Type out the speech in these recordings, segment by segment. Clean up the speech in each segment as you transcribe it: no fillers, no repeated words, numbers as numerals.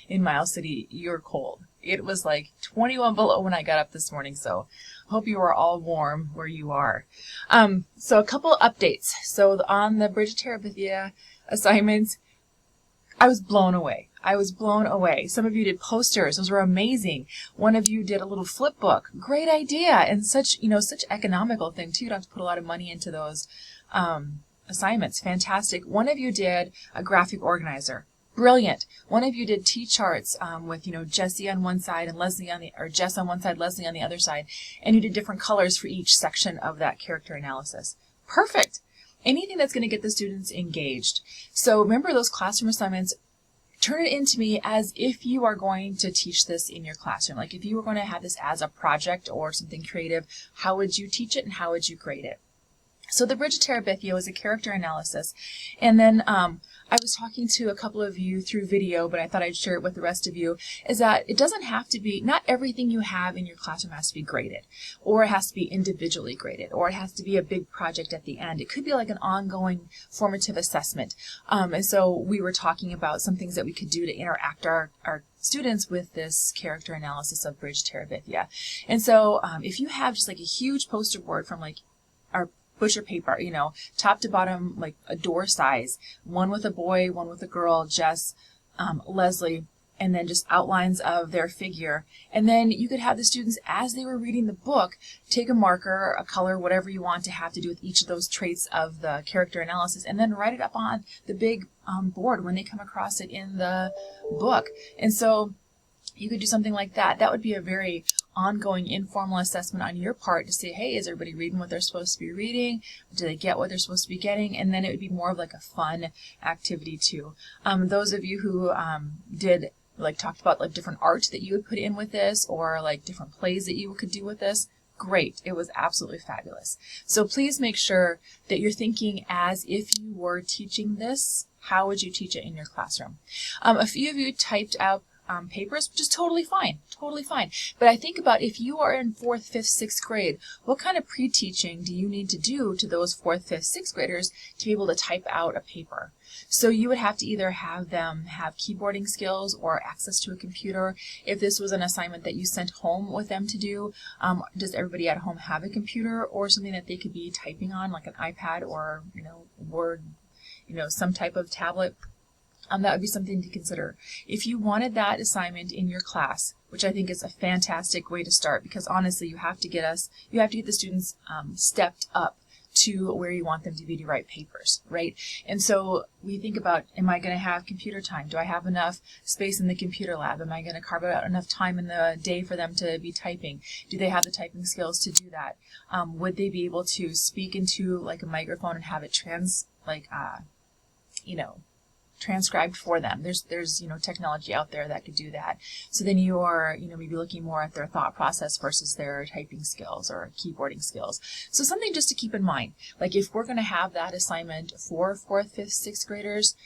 in Miles City, you're cold. It was like 21 below when I got up this morning, so hope you are all warm where you are. So a couple updates. So on the Bridge of Terabithia assignments, I was blown away. I was blown away. Some of you did posters. Those were amazing. One of you did a little flip book. Great idea. And such economical thing too. You don't have to put a lot of money into those assignments. Fantastic. One of you did a graphic organizer. Brilliant. One of you did T-charts with, Jessie on one side and Leslie or Jess on one side, Leslie on the other side. And you did different colors for each section of that character analysis. Perfect. Anything that's going to get the students engaged. So remember those classroom assignments, turn it into me as if you are going to teach this in your classroom. Like if you were going to have this as a project or something creative, how would you teach it and how would you grade it? So the Bridge of Terabithia was a character analysis. And then I was talking to a couple of you through video, but I thought I'd share it with the rest of you, is that it doesn't have to be, not everything you have in your classroom has to be graded, or it has to be individually graded, or it has to be a big project at the end. It could be like an ongoing formative assessment. And so we were talking about some things that we could do to interact our students with this character analysis of Bridge Terabithia. And so if you have just like a huge poster board from like our butcher paper, top to bottom, like a door size, one with a boy, one with a girl, Jess, Leslie, and then just outlines of their figure. And then you could have the students, as they were reading the book, take a marker, a color, whatever you want to have to do with each of those traits of the character analysis, and then write it up on the big board when they come across it in the book. And so you could do something like that. That would be a very ongoing informal assessment on your part to say, hey, is everybody reading what they're supposed to be reading? Do they get what they're supposed to be getting? And then it would be more of like a fun activity too. Those of you who talked about like different art that you would put in with this, or like different plays that you could do with this, great. It was absolutely fabulous. So please make sure that you're thinking as if you were teaching this. How would you teach it in your classroom? A few of you typed out papers, which is totally fine, totally fine. But I think about if you are in 4th, 5th, 6th grade, what kind of pre-teaching do you need to do to those 4th, 5th, 6th graders to be able to type out a paper? So you would have to either have them have keyboarding skills or access to a computer. If this was an assignment that you sent home with them to do, does everybody at home have a computer or something that they could be typing on, like an iPad or Word, some type of tablet? That would be something to consider. If you wanted that assignment in your class, which I think is a fantastic way to start, because honestly, you have to get the students stepped up to where you want them to be to write papers, right? And so we think about, am I going to have computer time? Do I have enough space in the computer lab? Am I going to carve out enough time in the day for them to be typing? Do they have the typing skills to do that? Would they be able to speak into like a microphone and have it transcribed for them? There's technology out there that could do that. So then you are maybe looking more at their thought process versus their typing skills or keyboarding skills. So something just to keep in mind, like if we're going to have that assignment for 4th, 5th, 6th graders,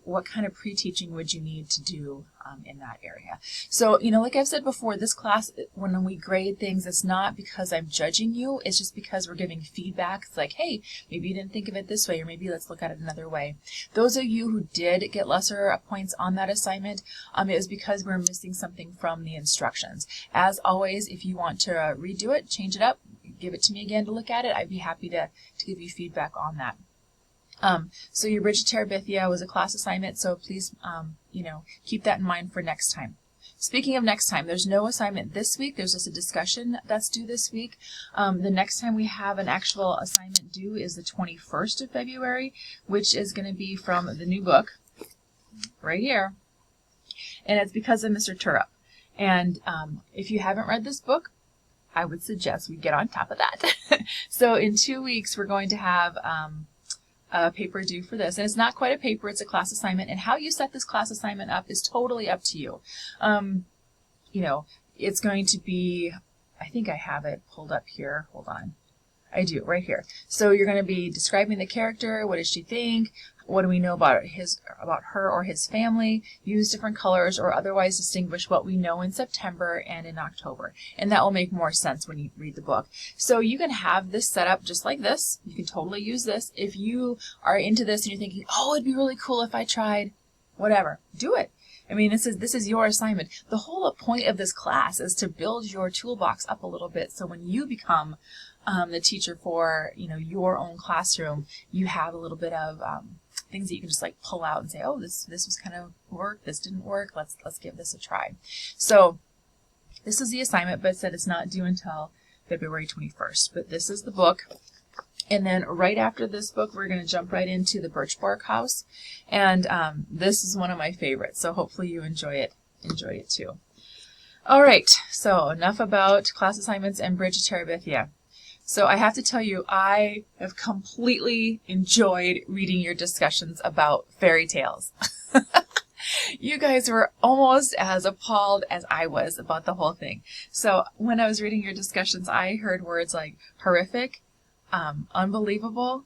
what kind of pre-teaching would you need to do in that area? So, like I've said before, this class, when we grade things, it's not because I'm judging you, it's just because we're giving feedback. It's like, hey, maybe you didn't think of it this way, or maybe let's look at it another way. Those of you who did get lesser points on that assignment, it was because we're missing something from the instructions. As always, if you want to redo it, change it up, give it to me again to look at it, I'd be happy to give you feedback on that. So your Bridge of Terabithia was a class assignment, so please, keep that in mind for next time. Speaking of next time, there's no assignment this week. There's just a discussion that's due this week. The next time we have an actual assignment due is the 21st of February, which is going to be from the new book right here. And it's because of Mr. Turrup. And if you haven't read this book, I would suggest we get on top of that. So in 2 weeks, we're going to have a paper due for this. And it's not quite a paper, it's a class assignment. And how you set this class assignment up is totally up to you. It's going to be, I think I have it pulled up here. Hold on. I do, right here. So you're going to be describing the character. What does she think? What do we know about her or his family? Use different colors or otherwise distinguish what we know in September and in October. And that will make more sense when you read the book. So you can have this set up just like this. You can totally use this. If you are into this and you're thinking, oh, it'd be really cool if I tried, whatever, do it. I mean, this is your assignment. The whole point of this class is to build your toolbox up a little bit, so when you become the teacher for, you know, your own classroom, you have a little bit of things that you can just like pull out and say, oh, this was kind of work, this didn't work, let's give this a try. So this is the assignment, but it said it's not due until February 21st. But this is the book. And then right after this book, we're going to jump right into the Birch Bark House. And this is one of my favorites, so hopefully you enjoy it too. All right, so enough about class assignments and Bridge to Terabithia. So I have to tell you, I have completely enjoyed reading your discussions about fairy tales. You guys were almost as appalled as I was about the whole thing. So when I was reading your discussions, I heard words like horrific, unbelievable,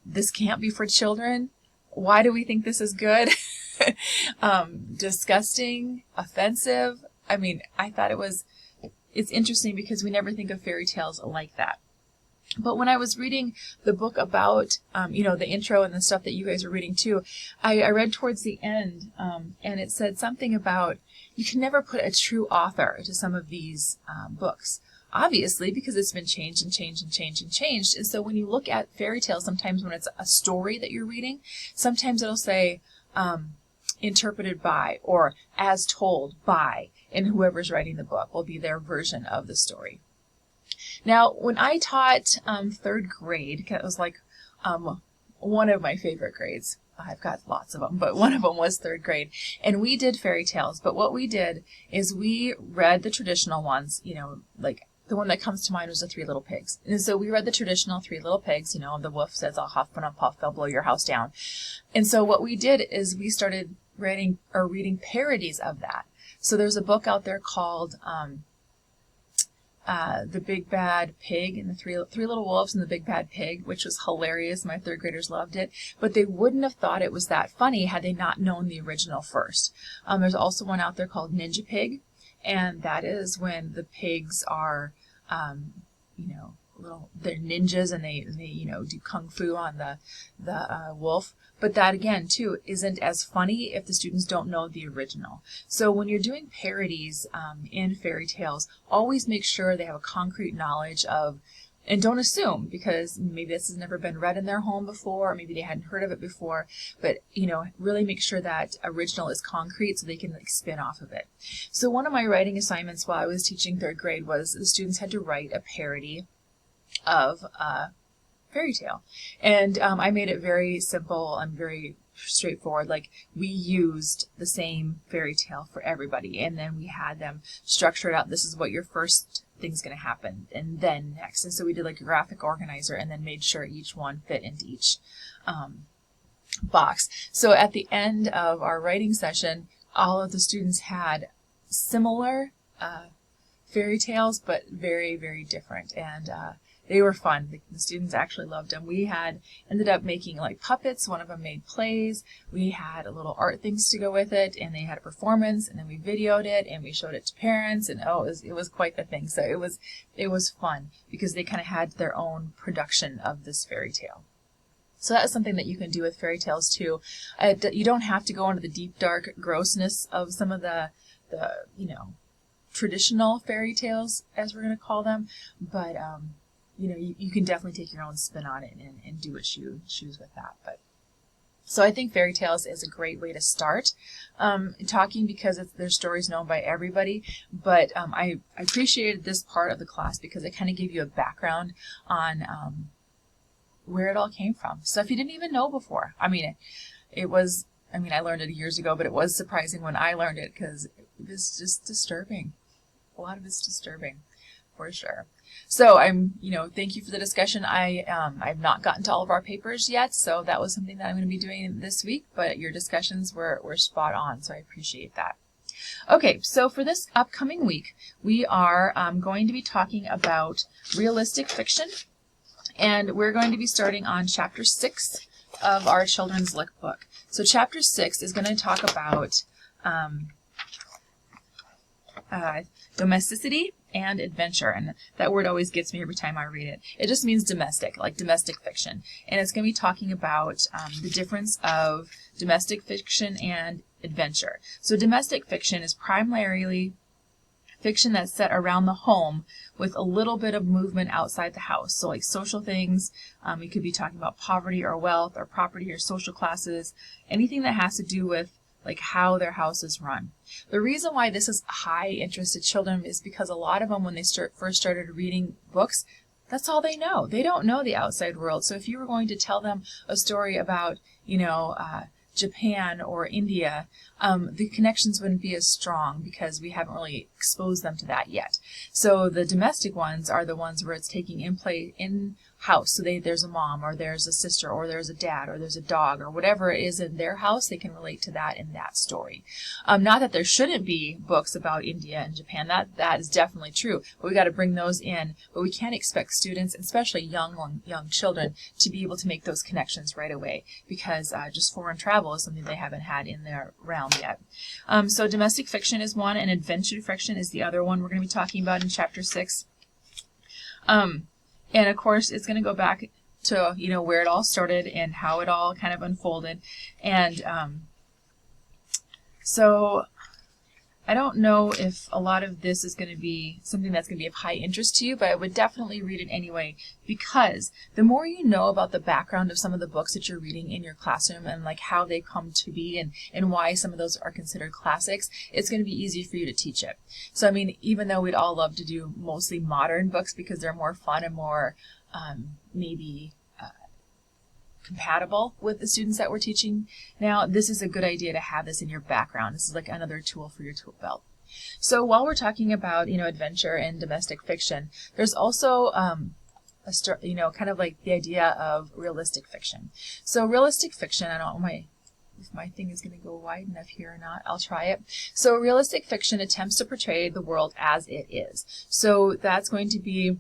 this can't be for children, why do we think this is good, disgusting, offensive. I mean, I thought it's interesting because we never think of fairy tales like that. But when I was reading the book about, you know, the intro and the stuff that you guys are reading too, I read towards the end, and it said something about you can never put a true author to some of these books. Obviously, because it's been changed and changed and changed and changed. And so when you look at fairy tales, sometimes when it's a story that you're reading, sometimes it'll say interpreted by or as told by, and whoever's writing the book will be their version of the story. Now, when I taught third grade, it was like one of my favorite grades. I've got lots of them, but one of them was third grade. And we did fairy tales, but what we did is we read the traditional ones, you know, like the one that comes to mind was the Three Little Pigs. And so we read the traditional Three Little Pigs, you know, the wolf says, I'll huff and I'll puff, they'll blow your house down. And so what we did is we started reading parodies of that. So there's a book out there called The Big Bad Pig and the Three Little Wolves and the Big Bad Pig, which was hilarious. My third graders loved it, but they wouldn't have thought it was that funny had they not known the original first. There's also one out there called Ninja Pig, and that is when the pigs are, you know, they're ninjas and they you know, do kung fu on the wolf. But that again too isn't as funny if the students don't know the original. So when you're doing parodies in fairy tales, always make sure they have a concrete knowledge of, and don't assume, because maybe this has never been read in their home before, or maybe they hadn't heard of it before, but you know, really make sure that original is concrete so they can like spin off of it. So one of my writing assignments while I was teaching third grade was the students had to write a parody of fairy tale, and I made it very simple and very straightforward. Like, we used the same fairy tale for everybody, and then we had them structure it out. This is what your first thing's going to happen, and then next. And so we did like a graphic organizer, and then made sure each one fit into each box. So at the end of our writing session, all of the students had similar fairy tales, but very, very different, and they were fun. The students actually loved them. We ended up making like puppets. One of them made plays. We had a little art things to go with it, and they had a performance, and then we videoed it and we showed it to parents, and it was quite the thing. So it was fun because they kind of had their own production of this fairy tale. So that is something that you can do with fairy tales too. You don't have to go into the deep, dark grossness of some of the you know, traditional fairy tales, as we're going to call them, but you know, you can definitely take your own spin on it and do what you choose with that. But so I think fairy tales is a great way to start talking, because there's stories known by everybody. But I appreciated this part of the class because it kind of gave you a background on where it all came from, stuff you didn't even know before. I mean, I learned it years ago, but it was surprising when I learned it because it was just disturbing. A lot of it's disturbing, for sure. So thank you for the discussion. I've not gotten to all of our papers yet, so that was something that I'm going to be doing this week, but your discussions were spot on, so I appreciate that. Okay, so for this upcoming week, we are going to be talking about realistic fiction, and we're going to be starting on Chapter 6 of our Children's Lick book. So Chapter 6 is going to talk about domesticity and adventure, and that word always gets me every time I read it. It just means domestic, like domestic fiction, and it's going to be talking about the difference of domestic fiction and adventure. So domestic fiction is primarily fiction that's set around the home with a little bit of movement outside the house. So like social things, we could be talking about poverty or wealth or property or social classes, anything that has to do with like how their house is run. The reason why this is high interest to children is because a lot of them, when they first started reading books, that's all they know. They don't know the outside world. So if you were going to tell them a story about, Japan or India, the connections wouldn't be as strong because we haven't really exposed them to that yet. So the domestic ones are the ones where it's taking in play in house. So there's a mom or there's a sister or there's a dad or there's a dog or whatever it is in their house, they can relate to that in that story. Not that there shouldn't be books about India and Japan. That is definitely true. But we got to bring those in. But we can't expect students, especially young children, to be able to make those connections right away because just foreign travel is something they haven't had in their realm yet. So domestic fiction is one, and adventure fiction is the other one we're going to be talking about in chapter 6. And of course, it's going to go back to, where it all started and how it all kind of unfolded. And so I don't know if a lot of this is going to be something that's going to be of high interest to you, but I would definitely read it anyway, because the more you know about the background of some of the books that you're reading in your classroom and like how they come to be and why some of those are considered classics, it's going to be easy for you to teach it. So, I mean, even though we'd all love to do mostly modern books because they're more fun and more maybe compatible with the students that we're teaching now, this is a good idea to have this in your background. This is like another tool for your tool belt. So while we're talking about, adventure and domestic fiction, there's also kind of like the idea of realistic fiction. So realistic fiction, I don't know if my thing is going to go wide enough here or not. I'll try it. So realistic fiction attempts to portray the world as it is. So that's going to be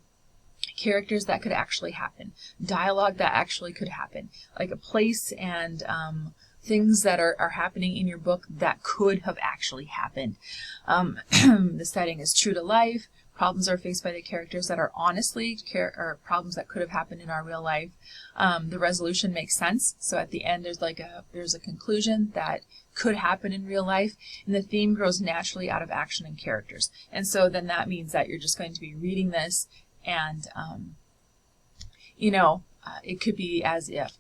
characters that could actually happen, dialogue that actually could happen, like a place and things that are happening in your book that could have actually happened. The setting is true to life. Problems are faced by the characters that are honestly or problems that could have happened in our real life. The resolution makes sense. So at the end, there's a conclusion that could happen in real life, and the theme grows naturally out of action and characters. And so then that means that you're just going to be reading this, and it could be as if